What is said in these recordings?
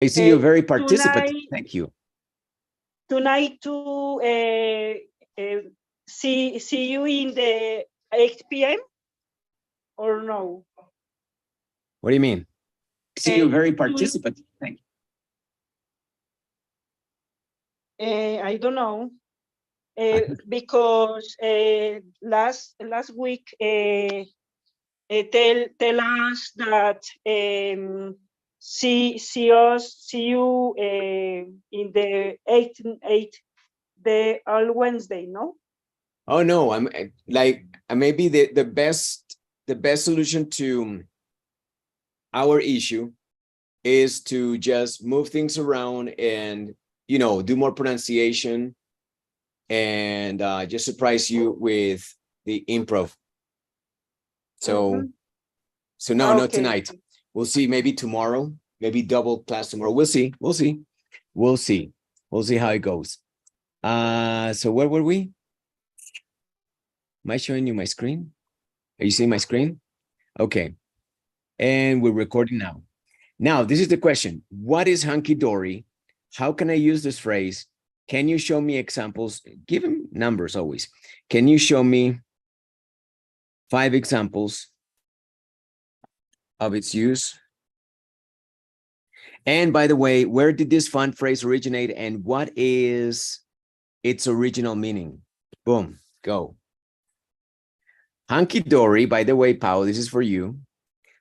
I see you're very participative. Tonight, Thank you. Tonight to see you in the 8 p.m. or no? What do you mean? I see you're very participative. Thank you. I don't know. Because last week tell us that see you in the 8 the all Wednesday, no? Oh no, I'm like maybe the best solution to our issue is to just move things around and do more pronunciation and just surprise you with the improv. So so no, not tonight. We'll see, maybe tomorrow, maybe double class tomorrow. We'll see how it goes. So where were we? Am I showing you my screen? Are you seeing my screen? Okay. And we're recording now. Now, this is the question. What is hunky-dory? How can I use this phrase? Can you show me examples? Give them numbers always. Can you show me 5 examples of its use? And by the way, where did this fun phrase originate and what is its original meaning? Boom, go. Hunky-dory, by the way, Pao, this is for you.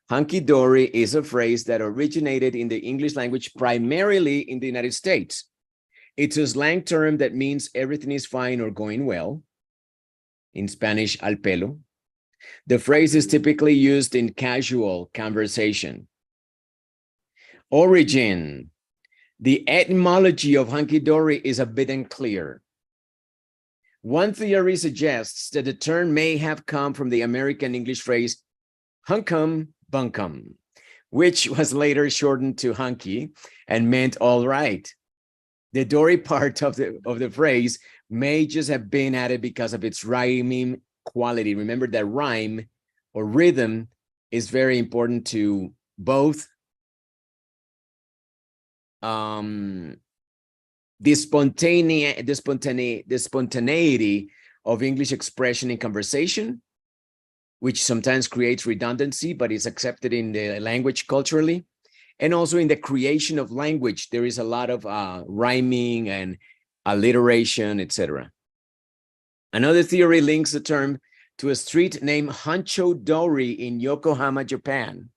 Hunky-dory is a phrase that originated in the English language primarily in the United States. It's a slang term that means everything is fine or going well. In Spanish, al pelo. The phrase is typically used in casual conversation. Origin. The etymology of hunky-dory is a bit unclear. One theory suggests that the term may have come from the American English phrase hunkum bunkum, which was later shortened to hunky and meant all right. The dory part of the phrase may just have been added because of its rhyming quality. Remember that rhyme or rhythm is very important to both the spontaneity of English expression in conversation, which sometimes creates redundancy, but is accepted in the language culturally. And also in the creation of language, there is a lot of rhyming and alliteration, etc. Another theory links the term to a street named Hancho Dory in Yokohama, Japan,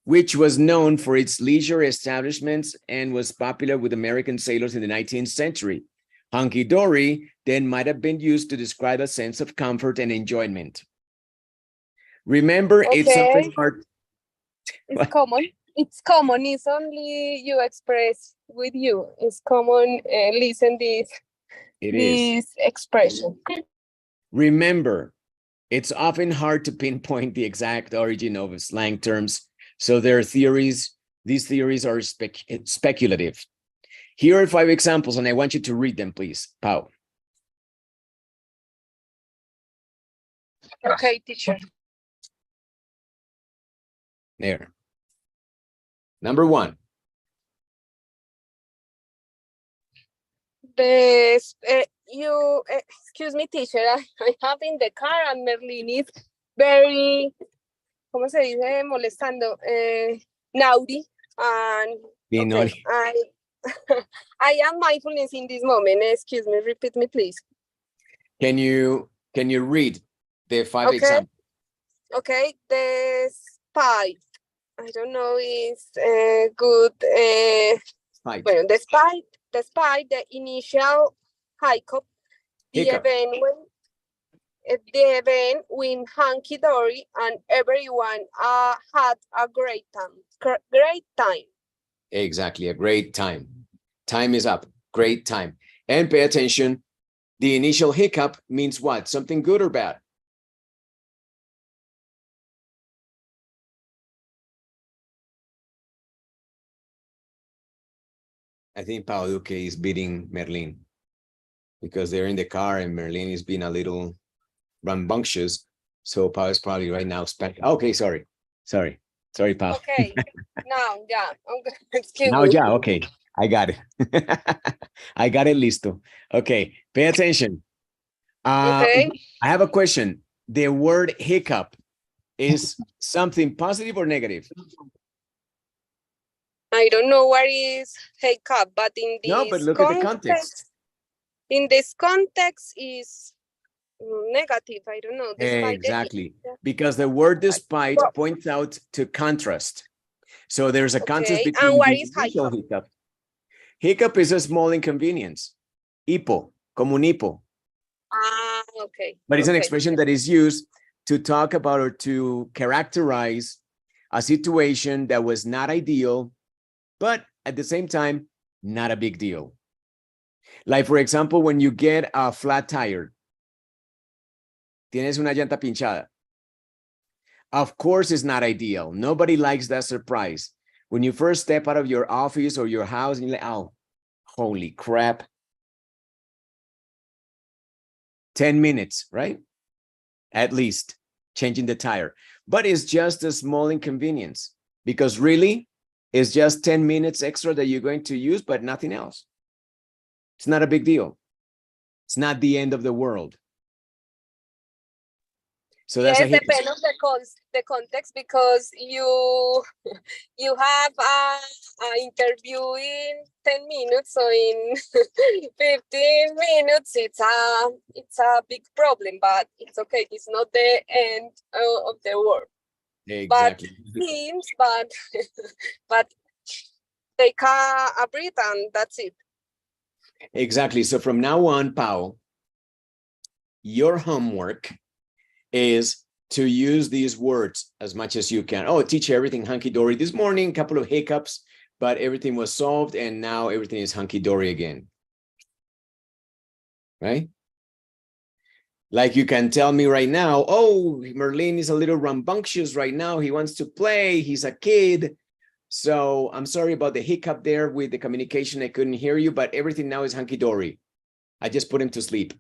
which was known for its leisure establishments and was popular with American sailors in the 19th century. Hunky-dory then might have been used to describe a sense of comfort and enjoyment. Remember, it's something hard. It's common. It's common. It's only you express with you. It's common. Listen this expression. Remember, it's often hard to pinpoint the exact origin of slang terms. So there are theories. These theories are speculative. Here are 5 examples, and I want you to read them, please. Pau. Okay, teacher. There. Number 1. Excuse me, teacher. I have in the car and Merlin is very, ¿cómo se dice? Molestando, naughty. And okay, I am mindfulness in this moment. Excuse me, repeat me, please. Can you read the 5 examples? Okay, the spy. I don't know, is good. Bueno, despite the initial hiccup, the event went hunky-dory and everyone had a great time. Great time. Exactly, a great time. Time is up. Great time. And pay attention. The initial hiccup means what? Something good or bad? I think Pau Duque is beating Merlin because they're in the car and Merlin is being a little rambunctious. So Pau is probably right now. Okay, sorry. Sorry, Pao. Okay. Now, yeah. Excuse Now, me. yeah, okay. I got it. I got it listo. Okay, pay attention. Okay. I have a question. The word hiccup is something positive or negative? I don't know what is hiccup, but in this No, but look at the context. in this context is negative. I don't know. Despite Exactly. Because the word despite Well, points out to contrast. So there's a contrast okay. between And what the is initial hiccup? hiccup. Hiccup is a small inconvenience. Hipo, como un hipo. Ah, okay. But it's an Okay. expression that is used to talk about or to characterize a situation that was not ideal, but at the same time, not a big deal. Like, for example, when you get a flat tire, tienes una llanta pinchada. Of course, it's not ideal. Nobody likes that surprise. When you first step out of your office or your house and you're like, oh, holy crap. 10 minutes, right? At least changing the tire. But it's just a small inconvenience because really it's just 10 minutes extra that you're going to use, but nothing else. It's not a big deal. It's not the end of the world. So that's Yes, a hiccup. depends on the context because you have a interview in 10 minutes, so in 15 minutes it's a big problem, but it's okay. It's not the end of the world. Exactly. But take a breath and that's it. Exactly. So from now on, Pao, your homework is to use these words as much as you can. Oh, teacher, everything hunky-dory. This morning, a couple of hiccups, but everything was solved, and now everything is hunky-dory again. Right? Like you can tell me right now, oh, Merlin is a little rambunctious right now. He wants to play. He's a kid. So I'm sorry about the hiccup there with the communication. I couldn't hear you, but everything now is hunky-dory. I just put him to sleep.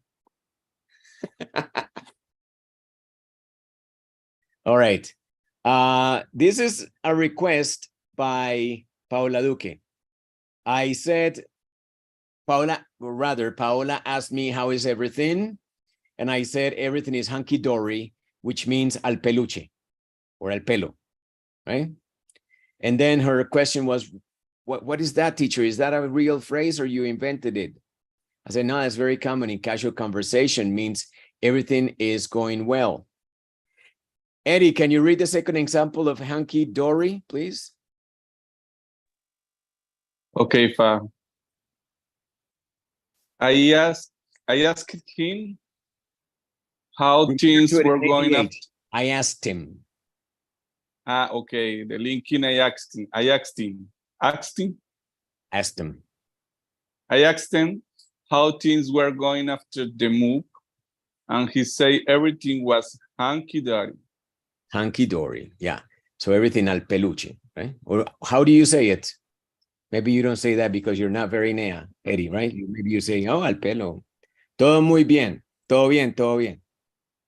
All right. This is a request by Paola Duque. I said, Paola asked me, how is everything? And I said, everything is hunky-dory, which means al peluche or al pelo, right? And then her question was, what is that, teacher? Is that a real phrase or you invented it? I said, no, that's very common in casual conversation, means everything is going well. Eddie, can you read the second example of hunky-dory, please? Okay, Fa. I asked him how things were going up. I asked him. Okay. The linking I asked him. I asked him how things were going after the move, and he said everything was hunky-dory. Hunky-dory, yeah. So everything al peluche, right? Or how do you say it? Maybe you don't say that because you're not very nea, Eddie, right? Maybe you say, oh, al pelo. Todo muy bien. Todo bien, todo bien.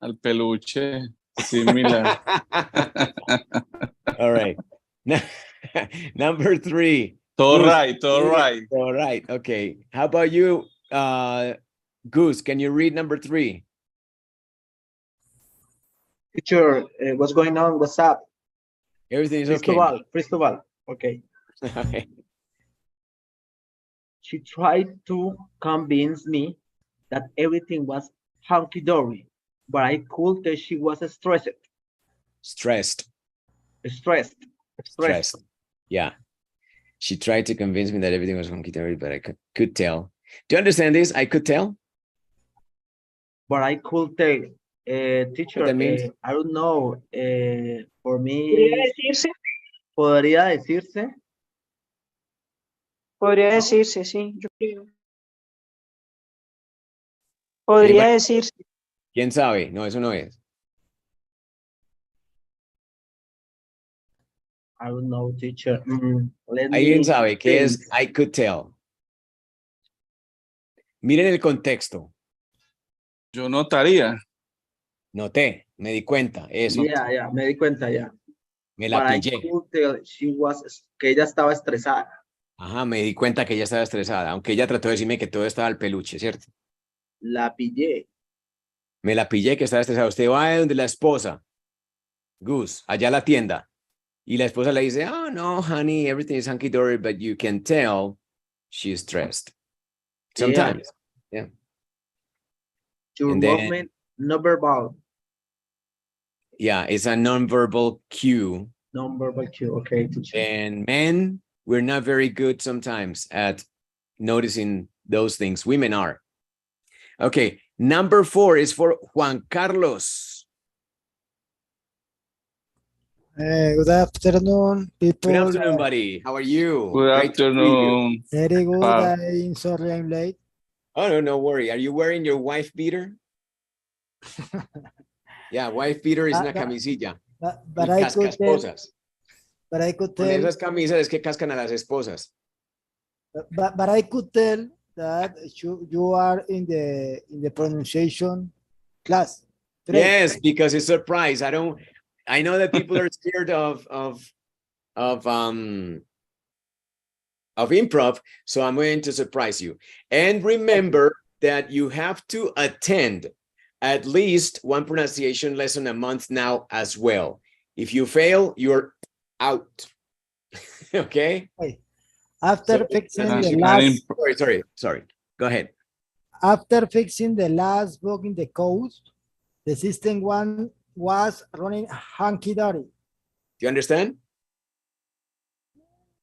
Al peluche, similar. All right. Number 3. All Goose, right, all right. All right, okay. How about you, Goose? Can you read number 3? Teacher, what's going on? What's up? Everything is okay. Cristobal. Okay. Okay. She tried to convince me that everything was hunky-dory, but I could tell she was stressed. Stressed. Yeah. She tried to convince me that everything was hunky-dory, but I could tell. Do you understand this? I could tell? But I could tell. Teacher, I don't know. For me, ¿podría decirse? Podría decirse, sí, yo creo. Podría decirse. ¿Quién sabe? No, eso no es. I don't know, teacher. ¿Alguien sabe qué es I could tell? Miren el contexto. Yo notaría. Noté, me di cuenta. Eso. Ya, me di cuenta ya. Me la but I pillé. could tell que ella estaba estresada. Ajá, me di cuenta que ella estaba estresada, aunque ella trató de decirme que todo estaba al peluche, ¿cierto? La pillé. Me la pillé que estaba estresada. Usted va donde la esposa, Gus, allá a la tienda, y la esposa le dice, oh, no, honey, everything is hunky-dory, but you can tell she's stressed. Sometimes, yeah. Your And then- movement, no verbal. Yeah, it's a nonverbal cue. Non-verbal cue, okay, teacher. And men, we're not very good sometimes at noticing those things. Women are. Okay, number 4 is for Juan Carlos. Good afternoon, people. Good afternoon, buddy. How are you? Good Great to see you. afternoon. Very good. Wow. I'm sorry I'm late. Oh, no, no worry. Are you wearing your wife beater? Yeah, wife beater is una camisilla. But I could tell, Cascasposas. but I could Con tell, esas camisas es que cascan a las esposas. but I could tell that you are in the pronunciation class. Great. Yes, because it's a surprise. I know that people are scared of improv, so I'm going to surprise you. And remember that you have to attend at least one pronunciation lesson a month now as well. If you fail, you're out. Okay? After So- fixing And the in- last, Sorry. Go ahead. after fixing the last bug in the code, the system one was running hunky-dory. Do you understand?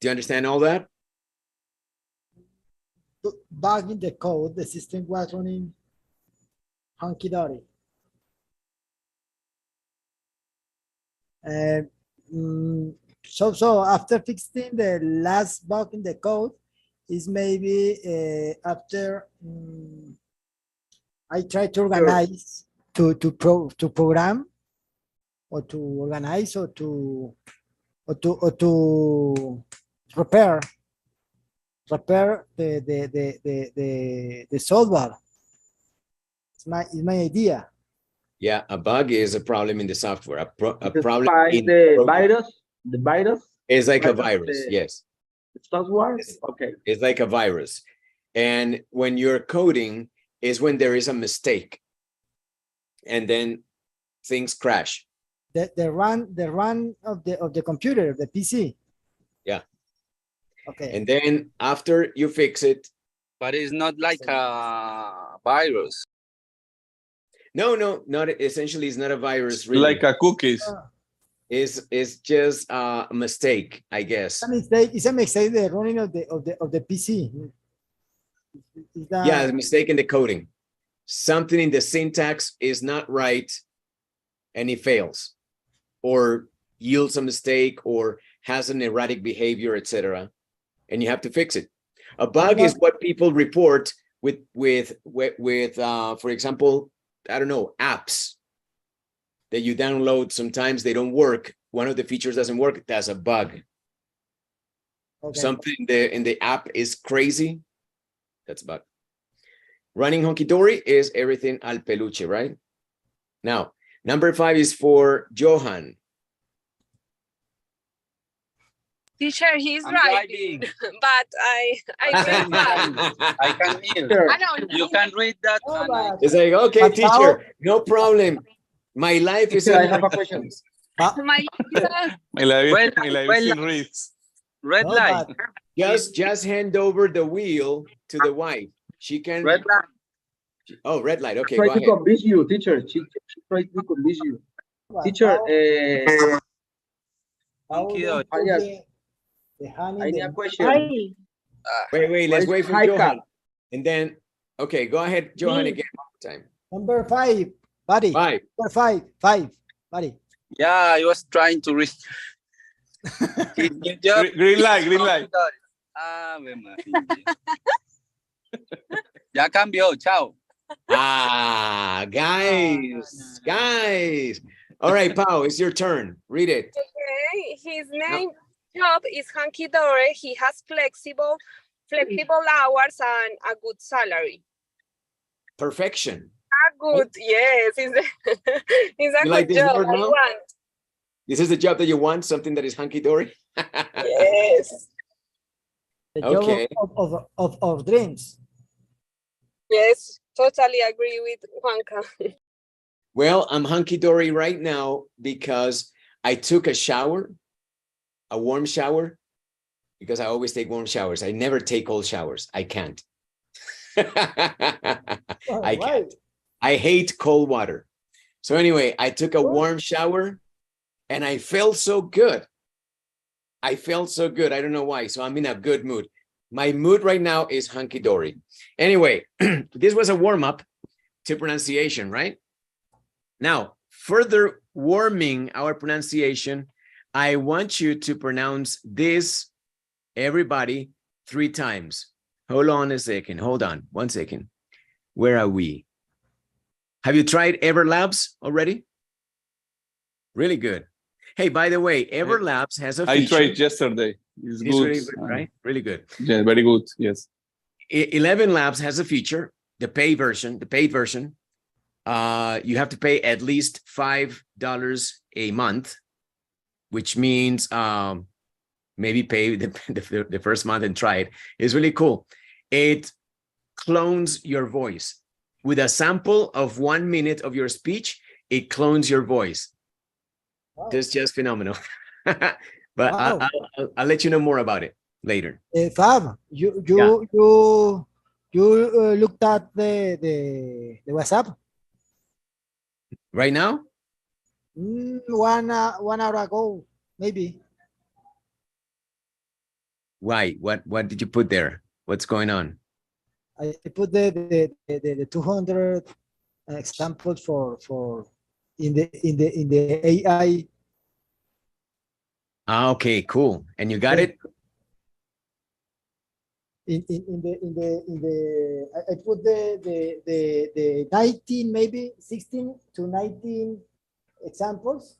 Do you understand all that? Bug in the code, the system was running hunky-dory. So after fixing the last bug in the code is maybe after I try to organize to program or to organize or to repair the software. It's my idea. Yeah, a bug is a problem in the software. A Just problem find in the program. virus It's like a virus, virus, yes. software. Yes. Okay. It's like a virus. And when you're coding is when there is a mistake. And then things crash. The run of the computer, the PC. Yeah. Okay. And then after you fix it, But it's not like a virus. no, not essentially it's not a virus really. Like a cookies. It's just a mistake, I guess. It's a mistake the running of the PC. Is that- Yeah, a mistake in the coding. Something in the syntax is not right and it fails or yields a mistake or has an erratic behavior, etc. And you have to fix it. A bug is what people report with for example, I don't know, apps that you download. Sometimes they don't work. One of the features doesn't work. That's a bug. Okay. Something in the app is crazy. That's a bug. Running hunky-dory is everything al peluche, right? Now, number 5 is for Johan. Teacher, he's I'm right, driving. but I read that. I can hear. Sure. I don't You can read that. Oh, and I- but- It's like, okay, But teacher, no problem. My life is Teacher, I in have your a question. hands. my My life, Red my light, life red is in light. reads. Red No, light. but- Just hand over the wheel to the wife. She can. Red light. Oh, red light. Okay, Try go to ahead. convince you, teacher. She tried to convince you. but Teacher, how Thank you. don't put Alias, the hand I in need a the- question. Hi. Wait. Let's What wait is for high Johan. cut? And then, okay, go ahead, Johan, Me. again. One more time. Number 5, buddy. 5. Number 5, buddy. Yeah, I was trying to read. Good job. Green light, green light. Ave María. Ya cambió, chao. Guys. All right, Pau, it's your turn. Read it. Okay, his main job is hunky-dory. He has flexible hours and a good salary. Perfection. A good, yes, it's a You like good this job. word, I Mo? want. This is the job that you want, something that is hunky-dory? Yes. The job Okay. of dreams. Yes, totally agree with Juanca. Well, I'm hunky-dory right now because I took a shower, a warm shower, because I always take warm showers. I never take cold showers. I can't. I can't. I hate cold water. So anyway, I took a warm shower and I felt so good. I felt so good. I don't know why. So I'm in a good mood. My mood right now is hunky-dory. Anyway, this was a warm-up to pronunciation, right? Now, further warming our pronunciation, I want you to pronounce this, everybody, 3 times. Hold on a second. Hold on 1 second. Where are we? Have you tried Everlabs already? Really good. Hey, by the way, Everlabs has a feature. I tried yesterday. It's good. Really good, right? Really good. Yeah, very good. Yes. 11 Labs has a feature, the paid version. You have to pay at least $5 a month, which means maybe pay the first month and try it. It's really cool. It clones your voice. With a sample of 1 minute of your speech, it clones your voice. Wow. It's just phenomenal. But wow. I'll let you know more about it later. Fab, you looked at the WhatsApp right now? 1 hour ago, maybe. Why? What did you put there? What's going on? I put the 200 examples for in the AI. Ah, okay, cool. And you got it? I put the 19, maybe 16 to 19 examples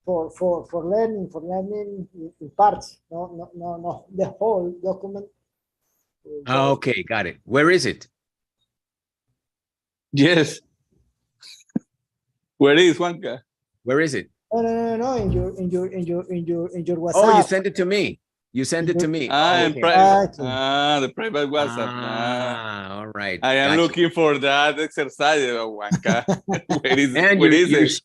for learning in parts. No, the whole document. Oh, okay, got it. Where is it? Yes. Where is Juanca? Where is it? No. In your WhatsApp. Oh, you sent it to me. You sent it to me. Okay. The private WhatsApp. All right. I am looking for that exercise, Juanca. Where is it?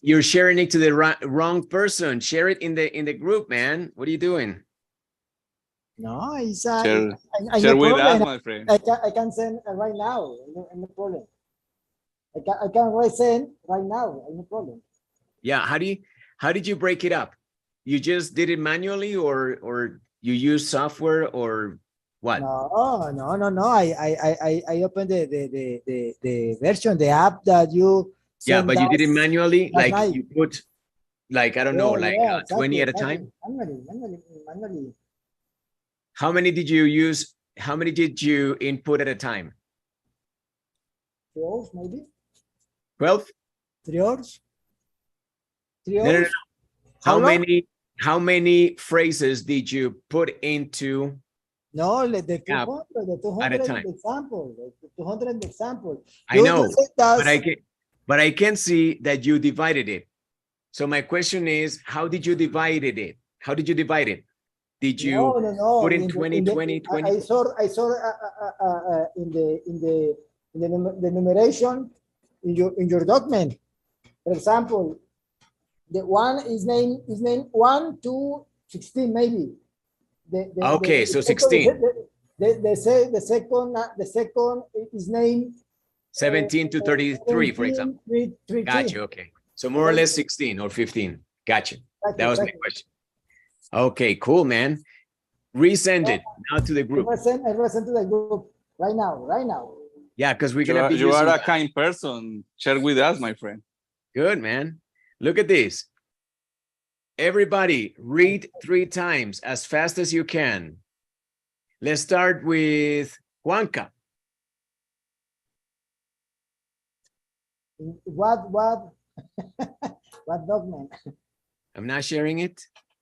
You're sharing it to the wrong person. Share it in the group, man. What are you doing? No, it's share with us, my friend. I can send right now. No problem. I can resend right now. No problem. Yeah. How did you break it up? You just did it manually, or you use software, or what? No. I opened the version, the app that you. Yeah, but you did it manually, like night. You put, like I don't know, like exactly, 20 at a time. Manually. How many did you use? How many did you input at a time? 12, maybe. 12? 3 hours. 3 hours. No. How many phrases did you put into? No, the 200 at a time. Example. The 200 example. I know, but I can see that you divided it. So my question is, how did you divide it? How did you divide it? Did you put in 20, 20, 20? I saw in the numeration in your document. For example, the one is named 1 to 16, maybe. Okay, so 16. The second is named 17 to 33, for example. Gotcha. Okay, so more or less 16 or 15. Gotcha. That was my question. Okay, cool, man. Resend it now to the group. I resend to the group right now. Yeah, because we're gonna be. You are a kind person. Share with us, my friend. Good, man. Look at this. Everybody, read 3 times as fast as you can. Let's start with Juanca. What document? I'm not sharing it.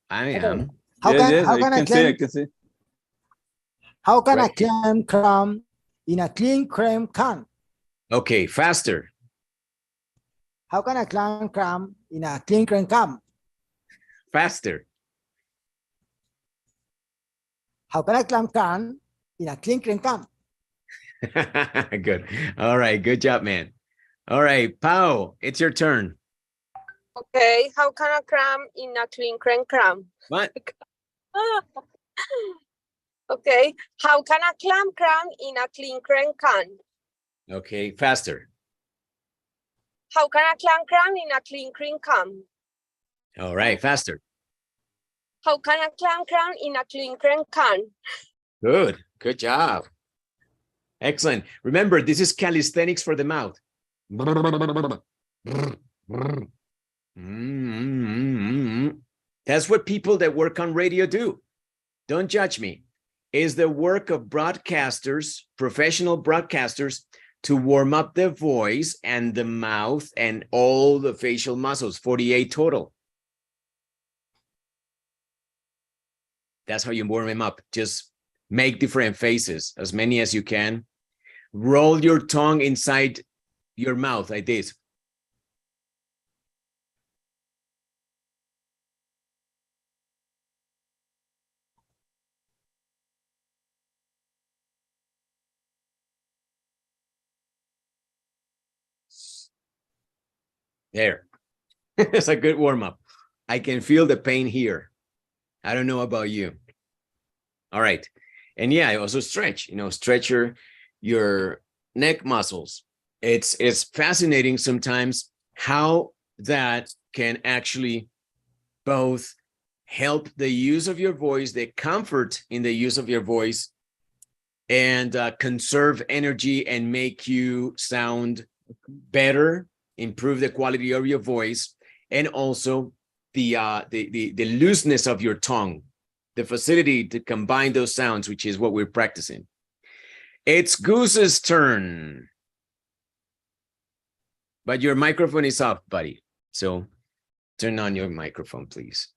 I am. How can I see. How can I clean crumb in a clean cream can? Okay, faster. How can a clown cram in a clean cram? Faster. How can a clown cram in a clean cram? Good. All right. Good job, man. All right, Pau, it's your turn. Okay, how can I cram in a clean cram? What? Okay, how can a cram in a clean can? Okay, faster. How can a cram in a clean can? All right, faster. How can a cram in a clean can? Good. Good job. Excellent. Remember, this is calisthenics for the mouth. That's what people that work on radio do. Don't judge me. It's the work of broadcasters, professional broadcasters, to warm up the voice and the mouth and all the facial muscles, 48 total. That's how you warm them up. Just make different faces, as many as you can. Roll your tongue inside your mouth like this. There. It's a good warm-up. I can feel the pain here. I don't know about you. All right. And yeah, I also stretch, stretch your neck muscles. It's fascinating sometimes how that can actually both help the use of your voice, the comfort in the use of your voice, and conserve energy and make you sound better, improve the quality of your voice, and also the looseness of your tongue, the facility to combine those sounds, which is what we're practicing. It's Goose's turn. But your microphone is off, buddy. So turn on your microphone, please.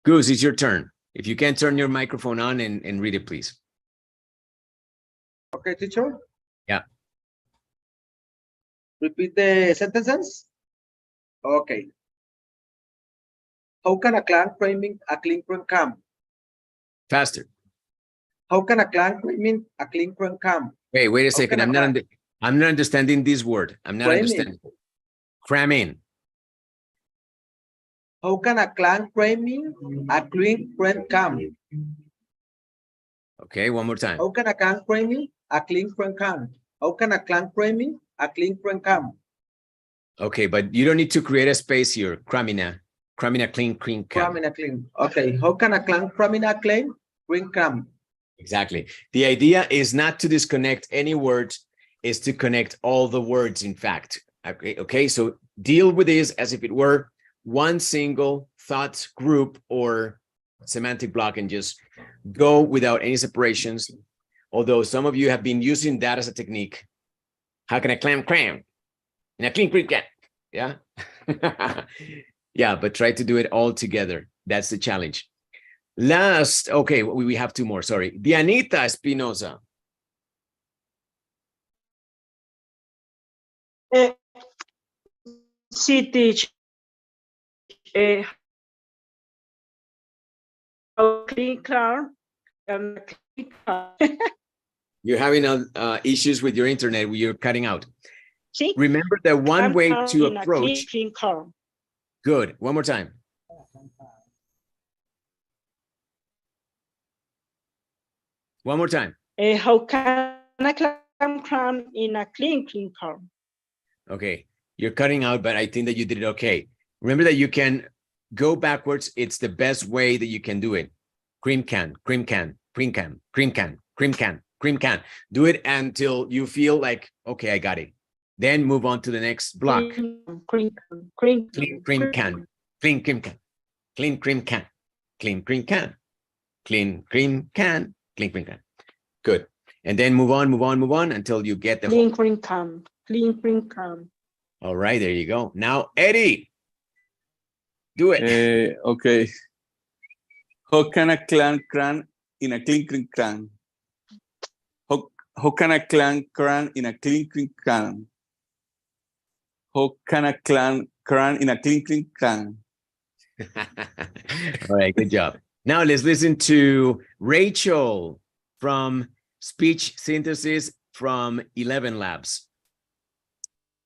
Goose, it's your turn. If you can turn your microphone on and read it, please. Okay, teacher. Yeah. Repeat the sentences. Okay. How can a clan claiming a clean come? Faster. How can a clan claiming a clean come? Wait a second. I'm not understanding this word. I'm not understanding. Cram in. How can a clan claiming a clean come? Okay, one more time. How can a clan claiming a clean come? How can a clan claiming a clean come? Okay, but you don't need to create a space here. Cramina clean cam. Cramina clean. Okay. How can a clan cramina clean come? Exactly. The idea is not to disconnect any words, is to connect all the words, in fact. Okay, so deal with this as if it were one single thought group or semantic block and just go without any separations. Although some of you have been using that as a technique. How can I cram in a clean can? Yeah. Yeah, but try to do it all together. That's the challenge. Last, okay, we have two more, sorry. Dianita Espinosa. Sí, teach. Clean car and clean car. You're having issues with your internet where you're cutting out. Sí. Remember that one way to approach. Clean car. Good. One more time. One more time. How can I climb in a clean car? Okay. You're cutting out, but I think that you did it okay. Remember that you can go backwards. It's the best way that you can do it. Cream can, cream can, cream can, cream can, cream can, cream can. Do it until you feel like, okay, I got it. Then move on to the next block. Clean cream can, clean cream can, clean cream can, clean cream can, clean cream can, clean cream can. Good. And then move on until you get the clean cream can, clean cream can. All right, there you go. Now, Eddie, do it. Okay. How can a clan in a clink clan? How can a clan in a clink clan? How can a clan in a clink clan? All right, good job. Now let's listen to Rachel from Speech Synthesis from 11 Labs.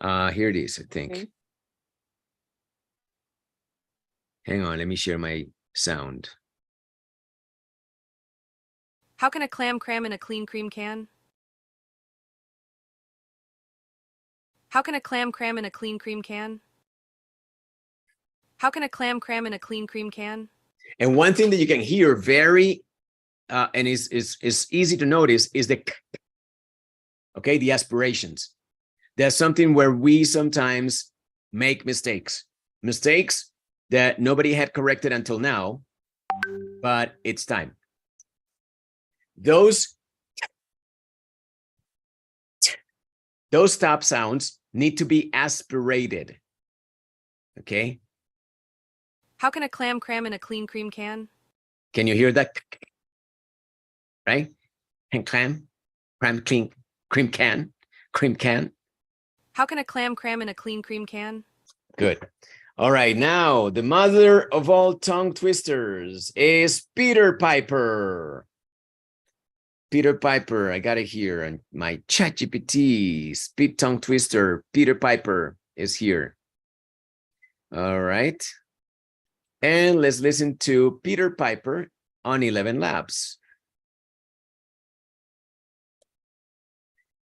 Here it is, I think. Okay. Hang on, let me share my sound. How can a clam cram in a clean cream can? How can a clam cram in a clean cream can? How can a clam cram in a clean cream can? And one thing that you can hear very, and is easy to notice is the, okay, the aspirations. That's something where we sometimes make mistakes that nobody had corrected until now, but it's time. Those stop sounds need to be aspirated, okay? How can a clam cram in a clean cream can? Can you hear that? Right? And clam, clean, cream can. How can a clam cram in a clean cream can? Good. All right, now the mother of all tongue twisters is Peter Piper. Peter Piper, I got it here on my ChatGPT speed tongue twister. Peter Piper is here. All right. And let's listen to Peter Piper on 11 Labs.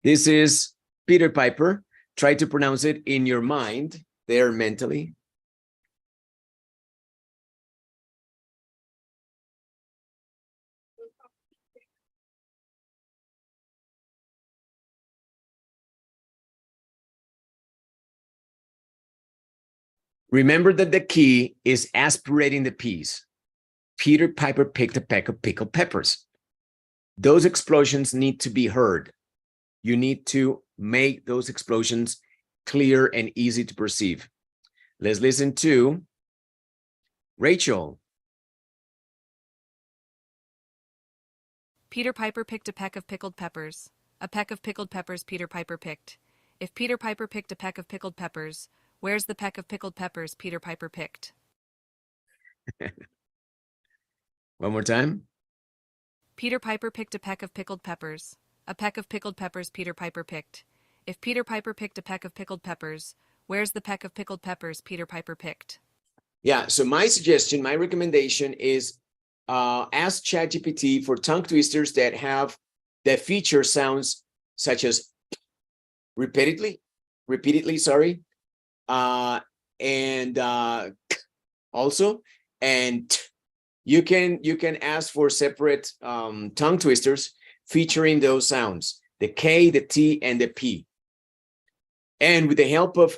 This is Peter Piper. Try to pronounce it in your mind, there mentally. Remember that the key is aspirating the P's. Peter Piper picked a peck of pickled peppers. Those explosions need to be heard. You need to make those explosions clear and easy to perceive. Let's listen to Rachel. Peter Piper picked a peck of pickled peppers. A peck of pickled peppers Peter Piper picked. If Peter Piper picked a peck of pickled peppers, where's the peck of pickled peppers Peter Piper picked? One more time. Peter Piper picked a peck of pickled peppers. A peck of pickled peppers Peter Piper picked. If Peter Piper picked a peck of pickled peppers, where's the peck of pickled peppers Peter Piper picked? Yeah, so my suggestion, my recommendation is ask ChatGPT for tongue twisters that feature sounds such as repeatedly, sorry, and also, and you can ask for separate tongue twisters featuring those sounds, the K, the T, and the P. And with the help of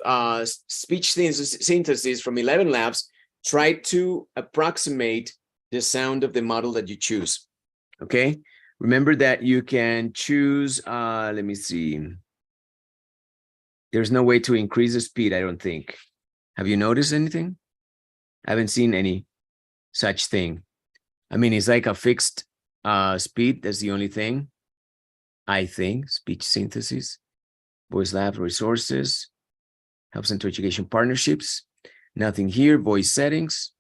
speech synthesis from 11 Labs, try to approximate the sound of the model that you choose, okay? Remember that you can choose, let me see. There's no way to increase the speed, I don't think. Have you noticed anything? I haven't seen any such thing. I mean, it's like a fixed speed. That's the only thing, I think. Speech synthesis, voice lab resources, helps into education partnerships. Nothing here, voice settings.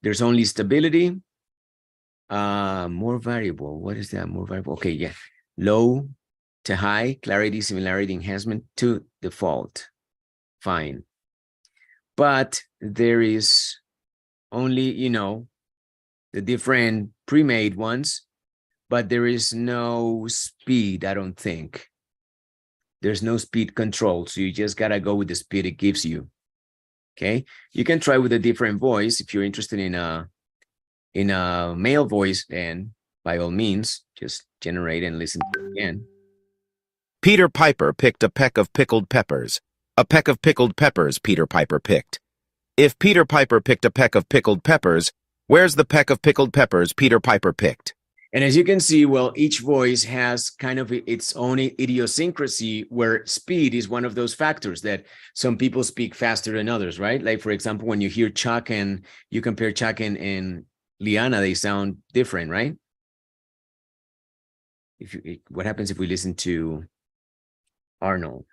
There's only stability. More variable. What is that? More variable. Okay, yeah. Low to high, clarity, similarity, enhancement to default. Fine. But there is only, you know, the different pre-made ones, but there is no speed, I don't think. There's no speed control, so you just gotta go with the speed it gives you. Okay, you can try with a different voice if you're interested in a male voice, then by all means, just generate and listen to it again. Peter Piper picked a peck of pickled peppers. A peck of pickled peppers Peter Piper picked. If Peter Piper picked a peck of pickled peppers, where's the peck of pickled peppers Peter Piper picked? And as you can see, well, each voice has kind of its own idiosyncrasy, where speed is one of those factors that some people speak faster than others, right? Like, for example, when you hear Chuck and you compare Chuck and Liana, they sound different, right? What happens if we listen to Arnold?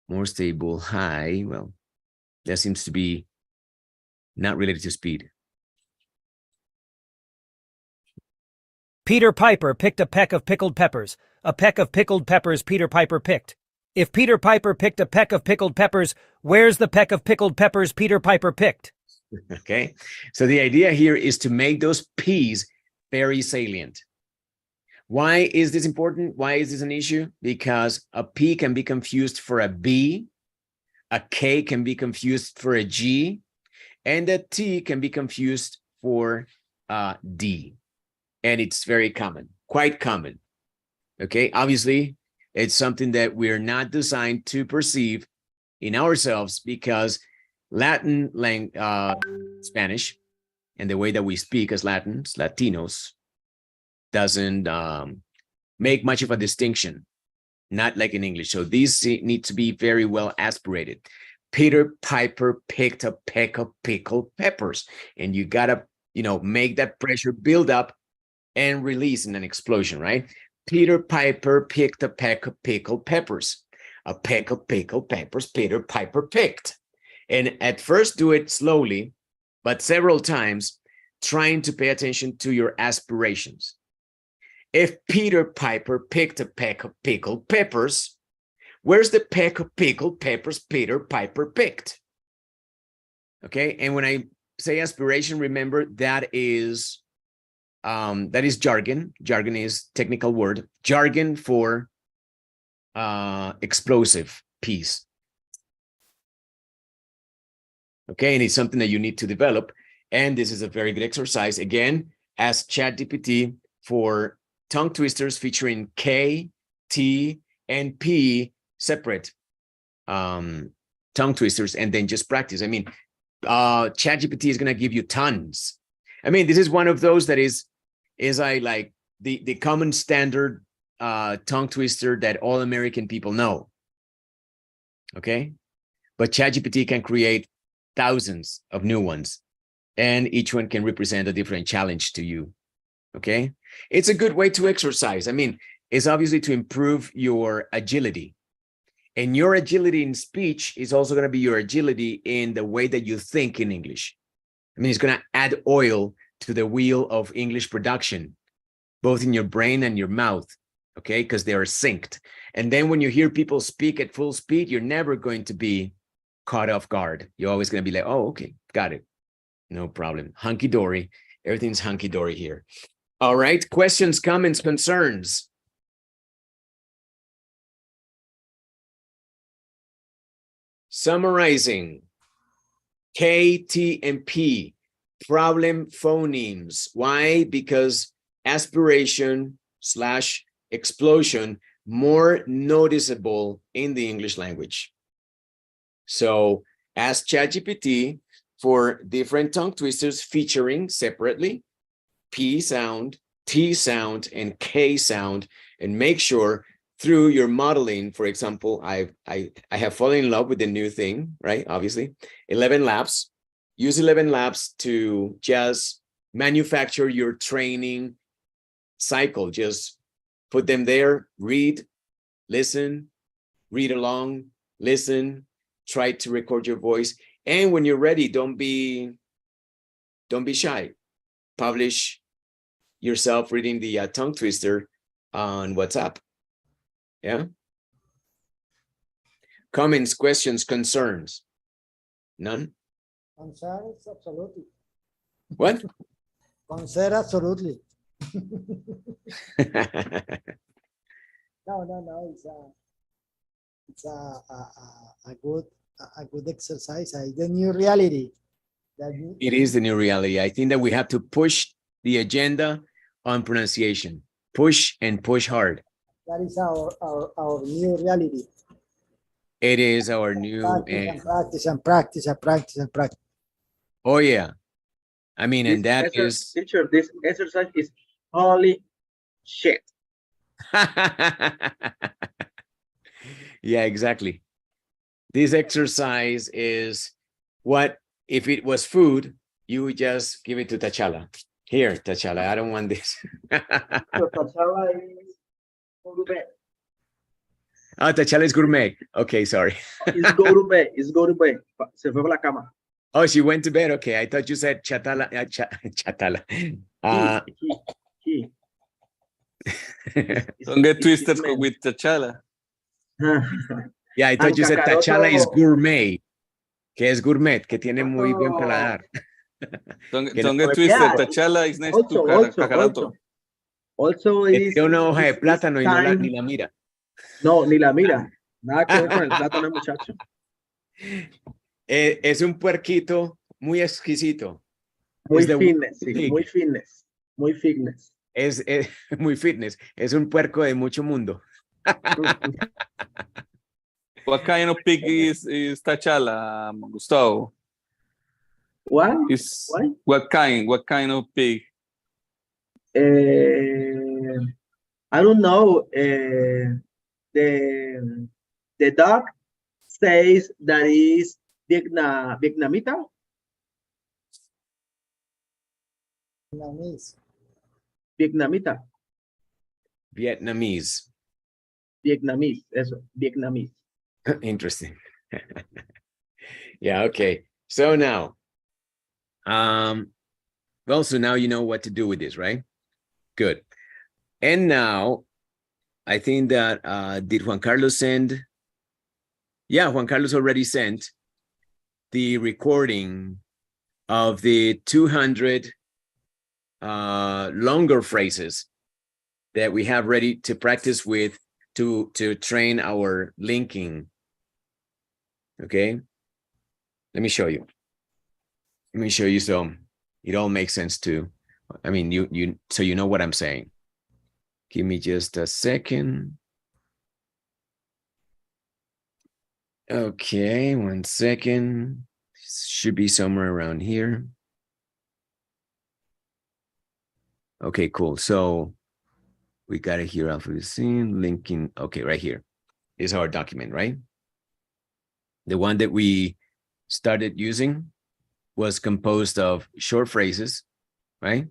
More stable, high. Well, that seems to be not related to speed. Peter Piper picked a peck of pickled peppers. A peck of pickled peppers Peter Piper picked. If Peter Piper picked a peck of pickled peppers, where's the peck of pickled peppers Peter Piper picked? Okay, so the idea here is to make those P's very salient. Why is this important? Why is this an issue? Because a P can be confused for a B, a K can be confused for a G, and a T can be confused for a D. And it's very common, quite common. Okay, obviously, it's something that we're not designed to perceive in ourselves because Latin Spanish and the way that we speak as Latinos doesn't make much of a distinction, not like in English. So these need to be very well aspirated. Peter Piper picked a peck of pickled peppers, and you gotta, make that pressure build up and release in an explosion, right? Peter Piper picked a peck of pickled peppers. A peck of pickled peppers Peter Piper picked. And at first do it slowly, but several times, trying to pay attention to your aspirations. If Peter Piper picked a peck of pickled peppers, where's the peck of pickled peppers Peter Piper picked? Okay, and when I say aspiration, remember that is jargon. Jargon is technical word. Jargon for explosive piece. Okay, and it's something that you need to develop. And this is a very good exercise. Again, ask ChatGPT for tongue twisters featuring K, T, and P separate tongue twisters, and then just practice. I mean, ChatGPT is going to give you tons. I mean, this is one of those that is like the common standard tongue twister that all American people know. Okay, but ChatGPT can create thousands of new ones, and each one can represent a different challenge to you. Okay, it's a good way to exercise. I mean, it's obviously to improve your agility, and your agility in speech is also going to be your agility in the way that you think in English. I mean, it's going to add oil to the wheel of English production, both in your brain and your mouth. Okay, because they are synced. And then when you hear people speak at full speed, you're never going to be caught off guard. You're always going to be like, oh, okay, got it. No problem. Hunky-dory. Everything's hunky-dory here. All right. Questions, comments, concerns? Summarizing. K, T, and P. Problem phonemes. Why? Because aspiration / explosion more noticeable in the English language. So ask ChatGPT for different tongue twisters featuring separately P sound, T sound, and K sound, and make sure through your modeling, for example, I have fallen in love with the new thing, right? Obviously, 11 Labs. Use 11 Labs to just manufacture your training cycle. Just put them there, read, listen, read along, listen, try to record your voice. And when you're ready, don't be shy. Publish yourself reading the tongue twister on WhatsApp. Yeah. Comments, questions, concerns? None? Concerns, absolutely. What? Concern, absolutely. No. It's a good exercise. The new reality. It is the new reality. I think that we have to push the agenda on pronunciation. Push and push hard. That is our new reality. It is our new practice. Oh yeah. I mean, and that is teacher, this exercise is holy shit. Yeah, exactly. This exercise is what if it was food, you just give it to Tachala. Here, Tachala, I don't want this. So Tachala is gourmet. Ah, Tachala is gourmet. Okay, sorry. It's gourmet. It's gourmet. Se fue por la cama. Oh, she went to bed. Okay, I thought you said Chatala. Chatala. He. Don't get twisted with T'Challa. Yeah, I thought And you said Kakaroto- Tachala is gourmet. Que es gourmet, que tiene muy buen paladar. Don't Que get no come- twisted. Yeah. T'Challa is next Also, to Kakaroto. Also Que is tiene una hoja de is plátano y no time- ni la mira. No, ni la mira. Nada que ver con el plátano, muchacho. Es un puerquito muy exquisito. Muy Is the fitness, sí, pig. muy fitness. Muy fitness. Es muy fitness. Es un puerco de mucho mundo. What kind of pig is T'Challa, Gustavo? What? What kind of pig? I don't know. The dog says that is Vietnamita. Vietnamese. Vietnamita. Vietnamese. Vietnamese. Eso. Vietnamese. Interesting. Yeah, okay. So now, well, so now you know what to do with this, right? Good. And now, I think that, did Juan Carlos send? Yeah, Juan Carlos already sent the recording of the 200 longer phrases that we have ready to practice with to train our linking. Okay, let me show you. Let me show you so it all makes sense too. I mean, so you know what I'm saying. Give me just a second. Okay, 1 second. Should be somewhere around here. Okay, cool. So we got it here, alphabet scene, linking. Okay, right here is our document, right? The one that we started using was composed of short phrases, right?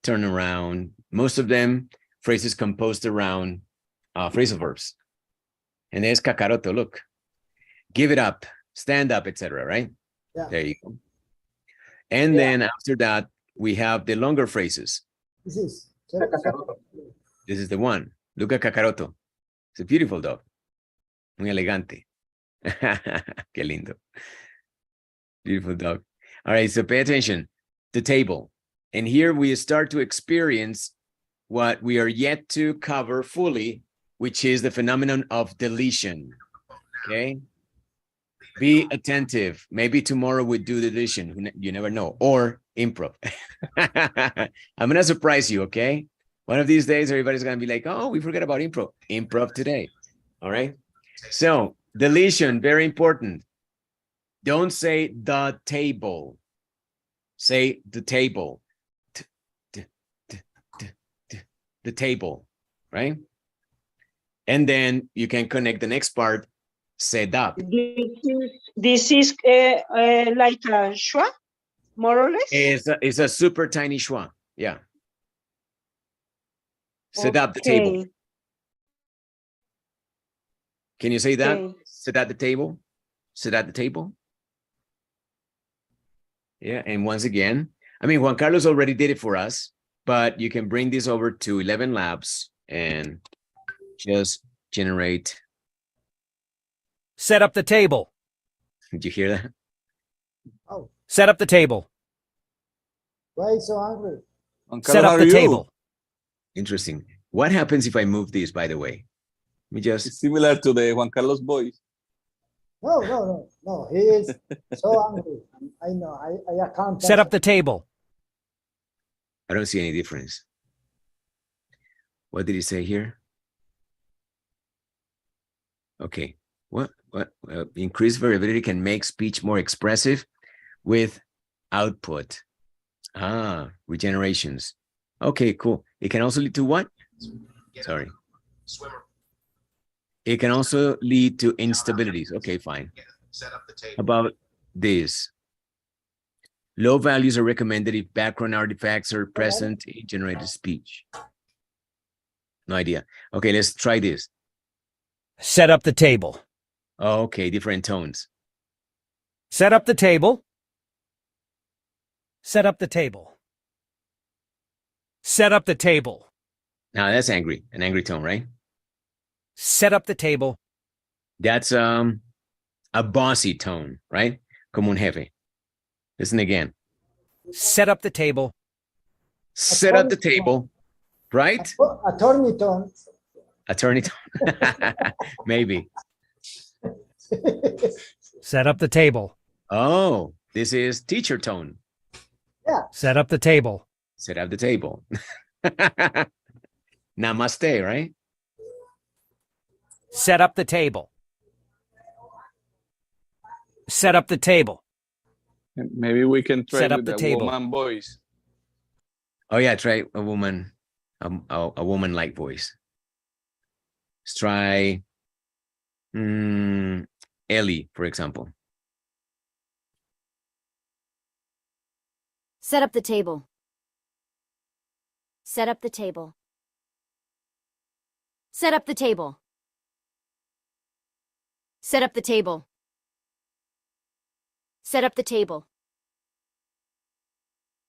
Turn around, most of them phrases composed around phrasal verbs. And there's Kakaroto, look. Give it up, stand up, etc., right? Yeah. There you go. And then after that, we have the longer phrases. This is. This is the one. Look at Kakaroto. It's a beautiful dog. Muy elegante. Qué lindo. Beautiful dog. All right, so pay attention. The table. And here we start to experience what we are yet to cover fully, which is the phenomenon of deletion. Okay? Be attentive. Maybe tomorrow we do deletion. You never know. Or improv. I'm going to surprise you, okay? One of these days, everybody's going to be like, oh, we forgot about improv. Improv today. All right? So, deletion, very important. Don't say the table. Say the table. The table, right? And then you can connect the next part, set up. This is like a schwa, more or less. It's a super tiny schwa. Yeah. Set up the table. Can you say that? Okay. Sit at the table. Sit at the table. Yeah, and once again, I mean, Juan Carlos already did it for us, but you can bring this over to 11 Labs and just generate. Set up the table. Did you hear that? Oh, Set up the table. why are you so angry? Set up the table. Interesting. What happens if I move this, by the way? Let me just. It's similar to the Juan Carlos voice. No. He is so angry. I know. I can't. Set up the table. I don't see any difference. What did he say here? Okay. What increased variability can make speech more expressive with output. Regenerations. Okay, cool. It can also lead to what? Sorry. It can also lead to instabilities. Okay, fine. About this. Low values are recommended if background artifacts are present in generated speech. No idea. Okay, let's try this. Set up the table. Oh, okay, different tones. Set up the table. Set up the table. Set up the table. Now that's angry, an angry tone, right? Set up the table. That's a bossy tone, right? Como un jefe. Listen again. Set up the table. Set up the table, right? Attorney tone. Attorney tone. Maybe. Set up the table. Oh, this is teacher tone. Yeah. Set up the table. Set up the table. Namaste, right? Set up the table. Set up the table. Maybe we can try Set up with the the table. woman voice. Oh yeah, try a woman, a woman-like voice. Let's try Ellie, for example. Set up the table. Set up the table. Set up the table. Set up the table. Set up the table.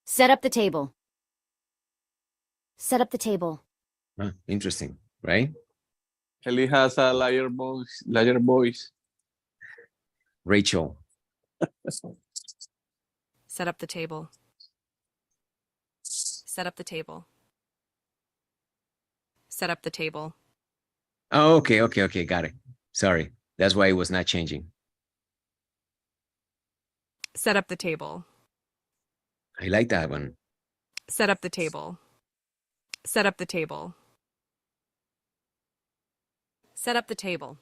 Set up the table. Set up the table. Interesting, right? Ellie has a liar voice. Liar voice. Rachel. Set up the table. Set up the table. Set up the table. Oh, okay, got it. Sorry, that's why it was not changing. Set up the table. I like that one. Set up the table. Set up the table. Set up the table.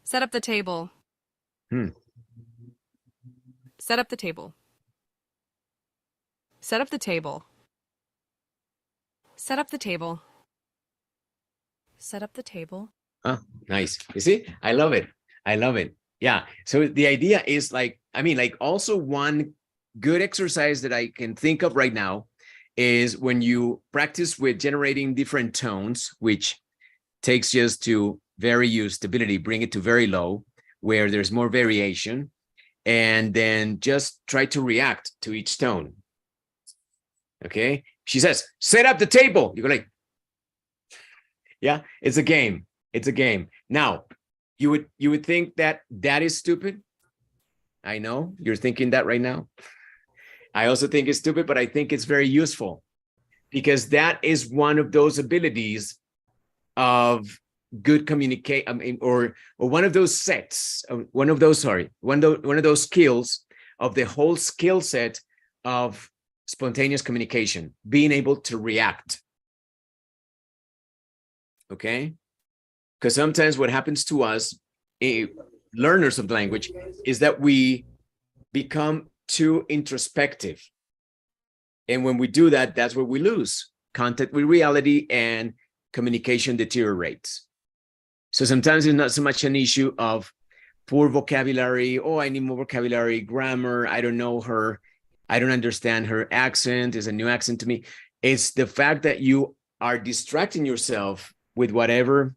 Set up the table. Set up the table. Set up the table. Set up the table. Set up the table. Oh, nice. You see, I love it. I love it. Yeah. So the idea is like, I mean, like also one good exercise that I can think of right now is when you practice with generating different tones, which takes just to vary your stability, bring it to very low, where there's more variation, and then just try to react to each tone. Okay. She says, set up the table. You go like, yeah, it's a game. It's a game. Now, you would think that that is stupid. I know you're thinking that right now. I also think it's stupid, but I think it's very useful because that is one of those abilities of good communicate. I mean, or one of those sets, one of those skills of the whole skill set of spontaneous communication, being able to react. Okay. Because sometimes what happens to us, learners of the language, is that we become too introspective. And when we do that, that's where we lose contact with reality and communication deteriorates. So sometimes it's not so much an issue of poor vocabulary. Oh, I need more vocabulary, grammar. I don't know her. I don't understand her accent. It's a new accent to me. It's the fact that you are distracting yourself with whatever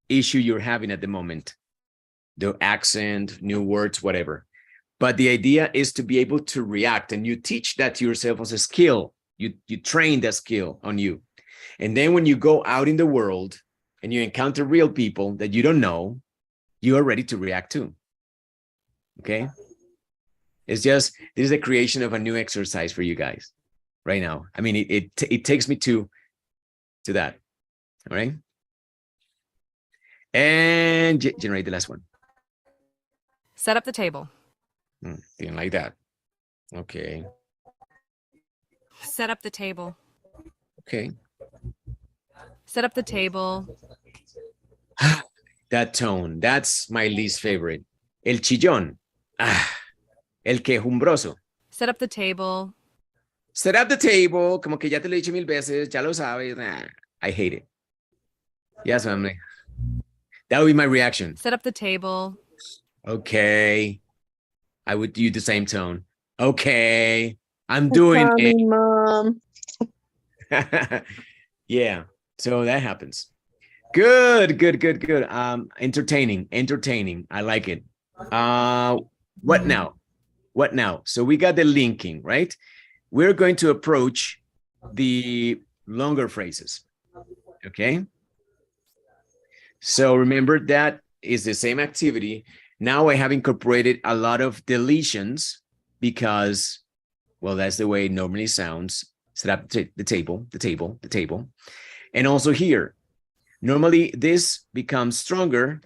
issue you're having at the moment, the accent, new words, whatever. But the idea is to be able to react, and you teach that to yourself as a skill. You train that skill on you. And then when you go out in the world and you encounter real people that you don't know, you are ready to react to. Okay. It's just, this is the creation of a new exercise for you guys right now. I mean, it takes me to that. All right. And generate the last one. Set up the table. Didn't like that. Okay. Set up the table. Okay. Set up the table. That tone, that's my least favorite. El chillón. El quejumbroso. Set up the table. Set up the table. Como que ya te lo he dicho 1000 veces. Ya lo sabes. I hate it. Yes, family. That would be my reaction. Set up the table. Okay. I would use the same tone. Okay, I'm doing it. Coming, Mom. Yeah, so that happens. Good. Entertaining. I like it. What now? So we got the linking, right? We're going to approach the longer phrases. Okay. So remember that is the same activity. Now I have incorporated a lot of deletions because, well, that's the way it normally sounds. Set up the table. And also here, normally this becomes stronger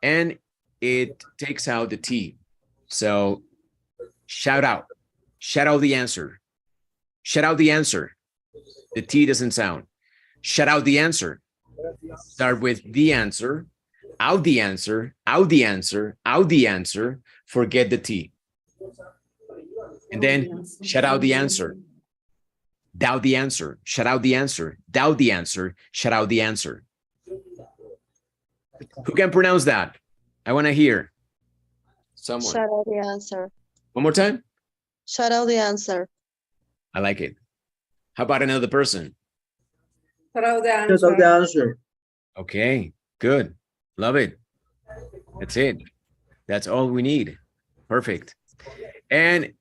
and it takes out the T. So shout out the answer. The T doesn't sound. Shout out the answer. Start with the answer, out the answer. Forget the T. And then shout out the answer. Doubt the answer. Shout out the answer. Doubt the answer. Shout out the answer. Who can pronounce that? I want to hear someone. Shout out the answer. One more time. Shout out the answer. I like it. How about another person? Shout out the Shout out the answer. Okay, good. Love it. That's it. That's all we need. Perfect. And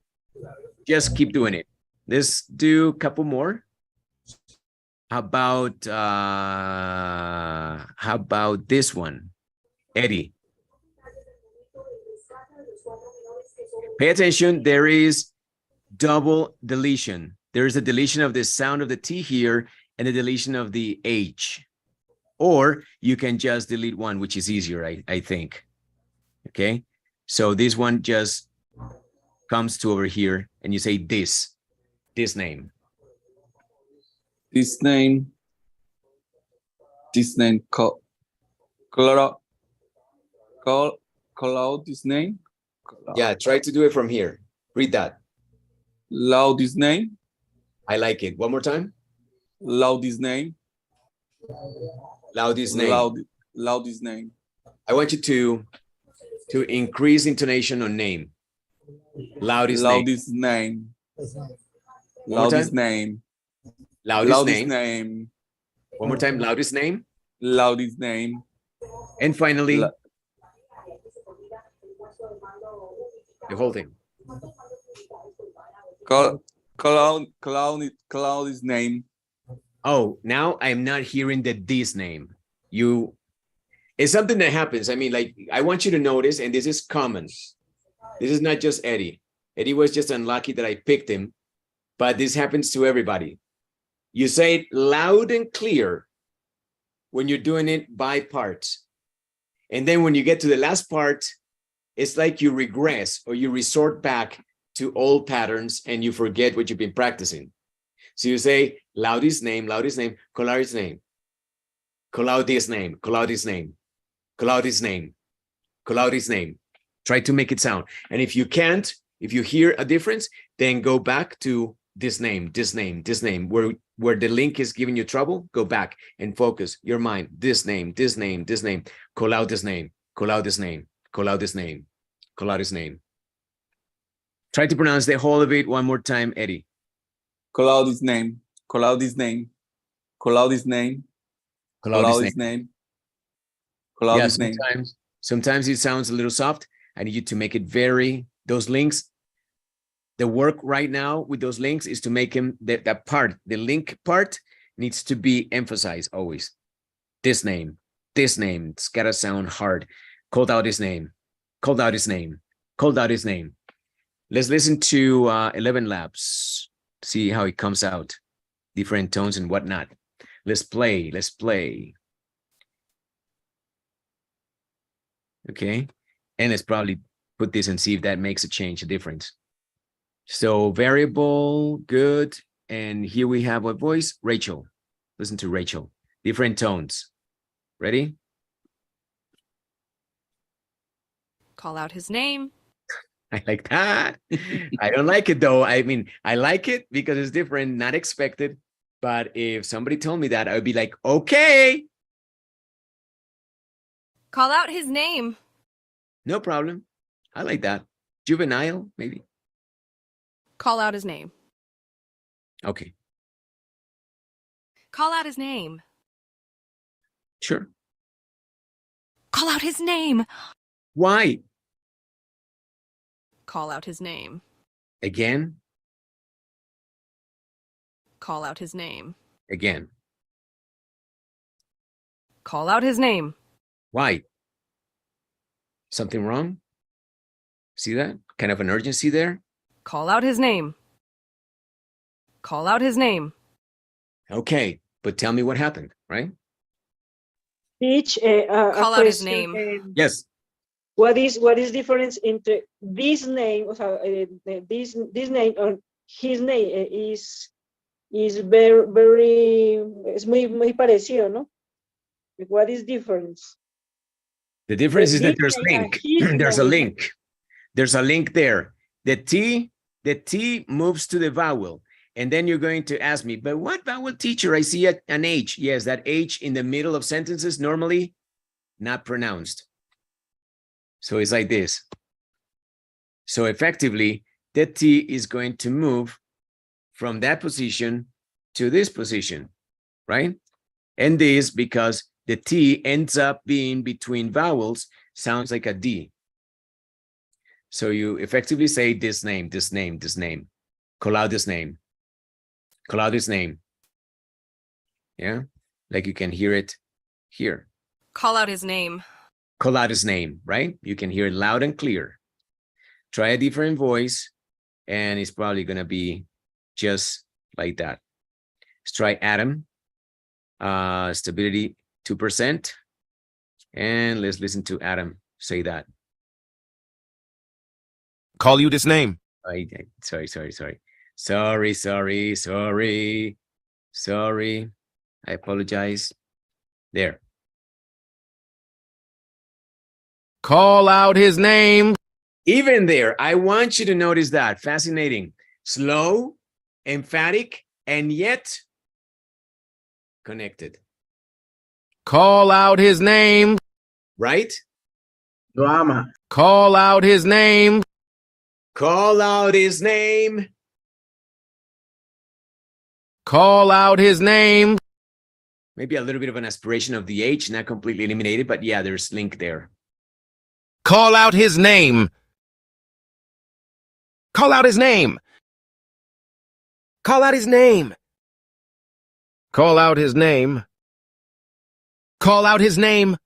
just keep doing it. Let's do a couple more. How about this one? Eddie. Pay attention. There is double deletion. There is a deletion of the sound of the T here and a deletion of the H. Or you can just delete one, which is easier, I think. Okay. So this one just comes to over here and you say this name. This name, call out this name. Yeah, try to do it from here. Read that. Loud this name. I like it. One more time. Loud this name. Loud this name. Loud this name. I want you to increase intonation on name. Loudest name. Loudest name. Loudest name. Loudest name. One more time. Loudest name. Loudest name. And finally, the whole thing. Cloud is name. Oh, now I'm not hearing this name. It's something that happens. I mean, like, I want you to notice, and this is common. This is not just Eddie. Eddie was just unlucky that I picked him, but this happens to everybody. You say it loud and clear when you're doing it by parts. And then when you get to the last part, it's like you regress or you resort back to old patterns and you forget what you've been practicing. So you say, loudest name, call out his name, call out this name, call out his name, call out his name, call out his name. Try to make it sound. And if you can't, if you hear a difference, then go back to this name, where the link is giving you trouble, go back and focus your mind. This name, call out this name, call out this name, call out this name, call out his name. Try to pronounce the whole of it one more time, Eddie. Call out his name, call out his name, call out his name, call out his name, call out his name. Sometimes it sounds a little soft. I need you to make it those links. The work right now with those links is to make him that part, the link part needs to be emphasized always. This name, it's gotta sound hard. Called out his name, called out his name, called out his name. Let's listen to 11 Labs, see how it comes out, different tones and whatnot. Let's play. Okay, and let's probably put this and see if that makes a difference. So variable, good. And here we have what voice? Rachel. Listen to Rachel. Different tones. Ready? Call out his name. I like that. I don't like it though. I mean, I like it because it's different, not expected. But if somebody told me that, I would be like, okay. Call out his name. No problem. I like that. Juvenile, maybe. Call out his name. Okay, Call out his name. sure. Call out his name. Why? Call out his name. Again, Call out his name. again. Call out his name. Why? Something wrong? See that? Kind of an urgency there? Call out his name. Call out his name. Okay, but tell me what happened, right? Teach Call out his name. Yes. What is difference into this name? O sea, this name or his name is very es muy parecido, ¿no? What is difference? The difference is that This there's name and link. his There's a name. link. There's a link there. The T moves to the vowel. And then you're going to ask me, but what vowel, teacher? I see an H. Yes, that H in the middle of sentences normally not pronounced. So it's like this. So effectively, the T is going to move from that position to this position, right? And this because the T ends up being between vowels, sounds like a D. So you effectively say this name, this name, this name. Call out this name. Call out his name. Yeah, like you can hear it here. Call out his name. Call out his name, right? You can hear it loud and clear. Try a different voice, and it's probably going to be just like that. Let's try Adam. Stability 2%. And let's listen to Adam say that. Call you this name. Sorry. I apologize. There. Call out his name. Even there, I want you to notice that. Fascinating. Slow, emphatic, and yet connected. Call out his name. Right? Drama. Call out his name. Call out his name. Call out his name. Maybe a little bit of an aspiration of the H, not completely eliminated, but yeah, there's link there. Call out his name. Call out his name. Call out his name. Call out his name. Call out his name.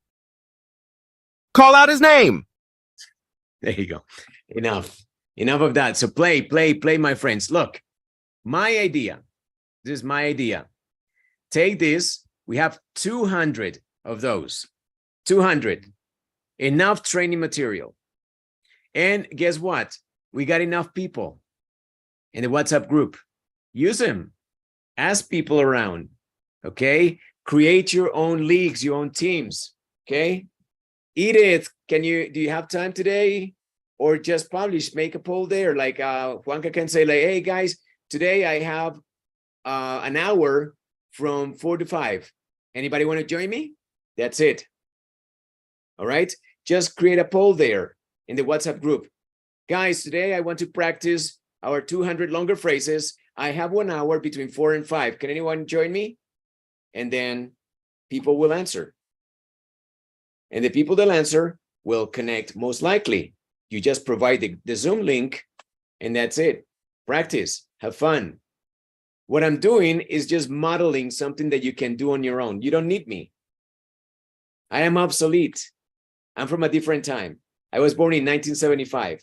Call out his name. There you go. Enough of that. So play, my friends. Look, my idea. This is my idea. Take this. We have 200 of those. 200. Enough training material. And guess what? We got enough people in the WhatsApp group. Use them. Ask people around. Okay? Create your own leagues, your own teams. Okay? Edith, do you have time today? Or just publish, make a poll there. Like Juanca can say, like, hey guys, today I have an hour from 4 to 5. Anybody want to join me? That's it. All right. Just create a poll there in the WhatsApp group. Guys, today I want to practice our 200 longer phrases. I have 1 hour between 4 and 5. Can anyone join me? And then people will answer. And the people that answer will connect most likely. You just provide the Zoom link and that's it. Practice, have fun. What I'm doing is just modeling something that you can do on your own. You don't need me. I am obsolete. I'm from a different time. I was born in 1975.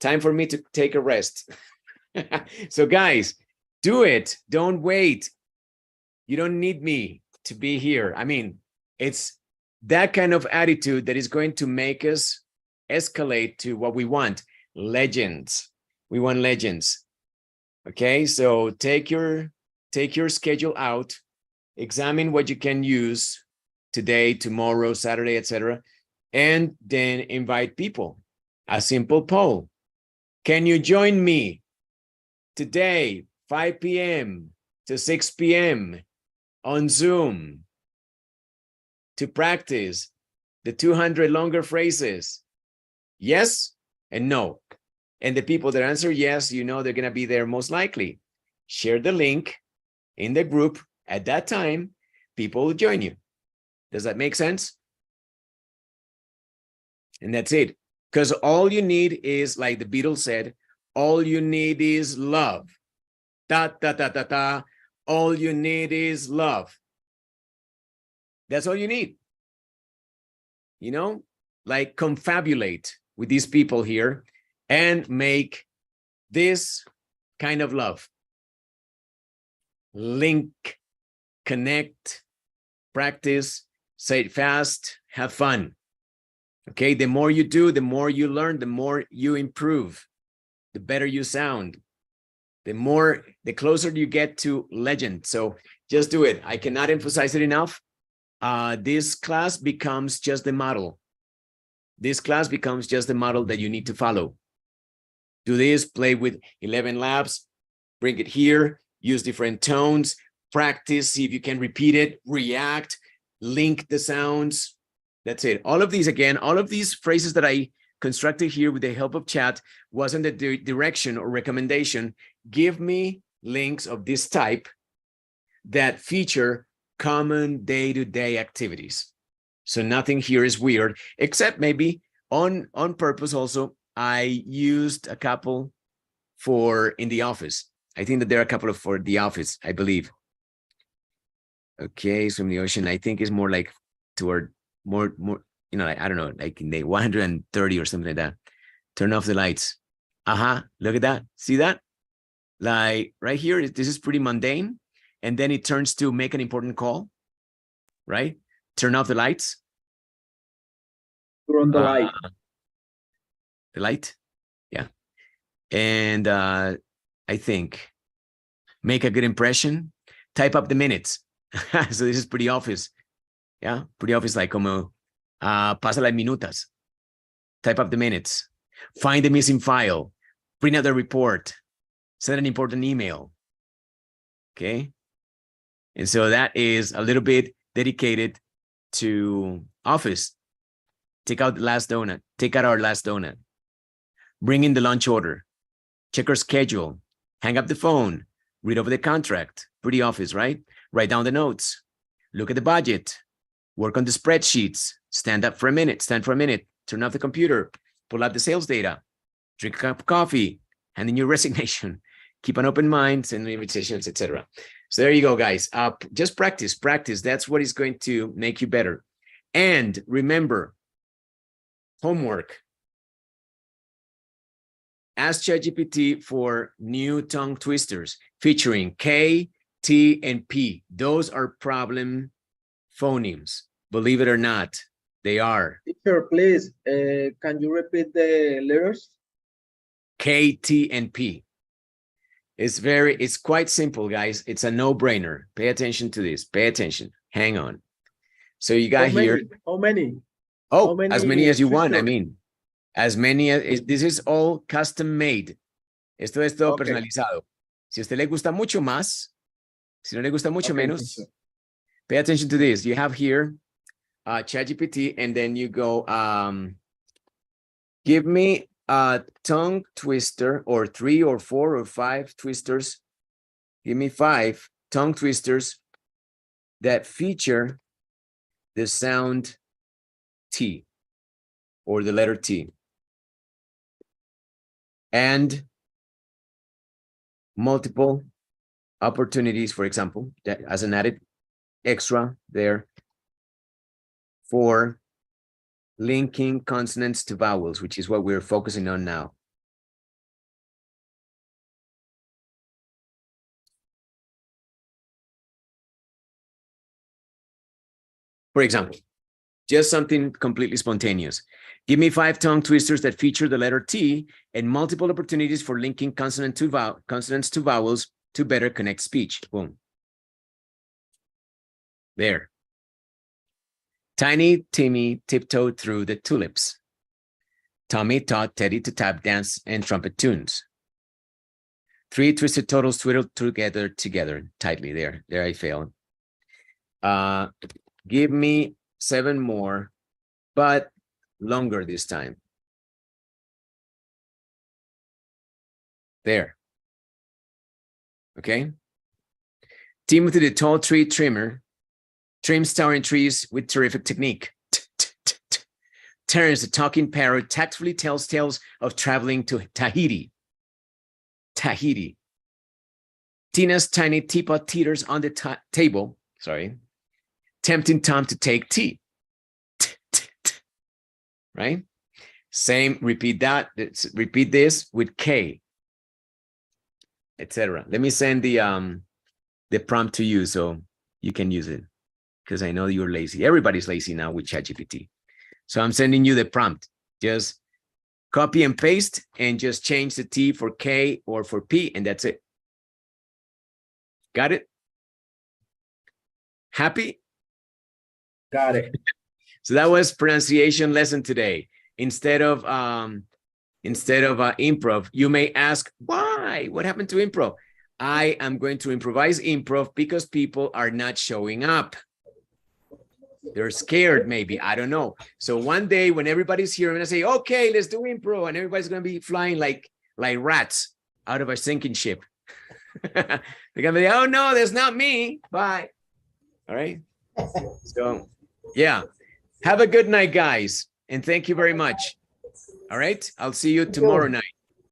Time for me to take a rest. So guys, do it. Don't wait. You don't need me to be here. I mean, it's that kind of attitude that is going to make us escalate to what we want. Legends. We want legends. Okay, so take your schedule out, examine what you can use today, tomorrow, Saturday, etc., and then invite people. A simple poll. Can you join me today, 5 p.m. to 6 p.m. on Zoom to practice the 200 longer phrases? Yes and no. And the people that answer yes, you know they're going to be there most likely. Share the link in the group at that time. People will join you. Does that make sense? And that's it. Because all you need is, like the Beatles said, all you need is love. Da, da, da, da, da. All you need is love. That's all you need. You know, like confabulate with these people here and make this kind of love. Link, connect, practice, say it fast, have fun. Okay, the more you do, the more you learn, the more you improve, the better you sound, the closer you get to legend. So just do it. I cannot emphasize it enough. This class becomes just the model. This class becomes just the model that you need to follow. Do this, play with 11 labs, bring it here, use different tones, practice, see if you can repeat it, react, link the sounds. That's it. All of these, again, all of these phrases that I constructed here with the help of chat wasn't the direction or recommendation. Give me links of this type that feature common day-to-day activities. So nothing here is weird, except maybe on purpose also, I used a couple for in the office. I think that there are a couple of for the office, I believe. Okay, swim the ocean, I think is more like toward more, you know, like, I don't know, like in the 130 or something like that. Turn off the lights. Look at that. See that? Like right here, this is pretty mundane. And then it turns to make an important call, right? Turn off the lights. Turn the light. The light, yeah. And I think make a good impression, type up the minutes. So this is pretty office. Yeah, pretty office, like como pasa las minutas. Type up the minutes. Find the missing file. Print out the report. Send an important email. Okay. And so that is a little bit dedicated to office. Take out the last donut. Take out our last donut. Bring in the lunch order. Check our schedule. Hang up the phone. Read over the contract. Pretty office, right? Write down the notes. Look at the budget. Work on the spreadsheets. Stand up for a minute. Stand for a minute. Turn off the computer. Pull out the sales data. Drink a cup of coffee. Hand in your resignation. Keep an open mind. Send invitations, etc. So there you go, guys. Just practice. Practice. That's what is going to make you better. And remember, homework. Ask ChatGPT for new tongue twisters featuring K, T, and P. Those are problem phonemes. Believe it or not, they are. Teacher, please, can you repeat the letters? K, T, and P. It's quite simple, guys. It's a no-brainer. Pay attention to this. Pay attention. Hang on. So you got here. How many? Oh, How many as many as you want. I twisters? mean, as many as this is all custom made. Esto es todo Okay. personalizado. Si a usted le gusta mucho más, si no le gusta mucho Okay, menos, teacher. pay attention to this. You have here ChatGPT, and then you go, give me a tongue twister, or 3 or 4 or 5 twisters. Give me 5 tongue twisters that feature the sound T or the letter T. And multiple opportunities, for example, that as an added extra there for linking consonants to vowels, which is what we're focusing on now. For example, just something completely spontaneous. Give me 5 tongue twisters that feature the letter T and multiple opportunities for linking consonants to vowels to better connect speech. Boom. There. Tiny Timmy tiptoed through the tulips. Tommy taught Teddy to tap dance and trumpet tunes. 3 twisted turtles twiddled together tightly. There I failed. Give me 7 more, but longer this time. There. Okay. Timothy, the tall tree trimmer, trims towering trees with terrific technique. Terence, the talking parrot, tactfully tells tales of traveling to Tahiti. Tahiti. Tina's tiny teapot teeters on the table. Sorry. Tempting Tom to take tea. Right? Same, repeat that. Repeat this with K, etc. Let me send the prompt to you so you can use it, because I know you're lazy. Everybody's lazy now with ChatGPT. So I'm sending you the prompt. Just copy and paste and just change the T for K or for P, and that's it. Got it? Happy? Got it. So that was pronunciation lesson today. Instead of improv, you may ask, why? What happened to improv? I am going to improvise improv because people are not showing up. They're scared, maybe. I don't know. So one day when everybody's here, I'm going to say, okay, let's do improv. And everybody's going to be flying like rats out of a sinking ship. They're going to be, oh, no, that's not me. Bye. All right. So, yeah. Have a good night, guys. And thank you very much. All right. I'll see you tomorrow night.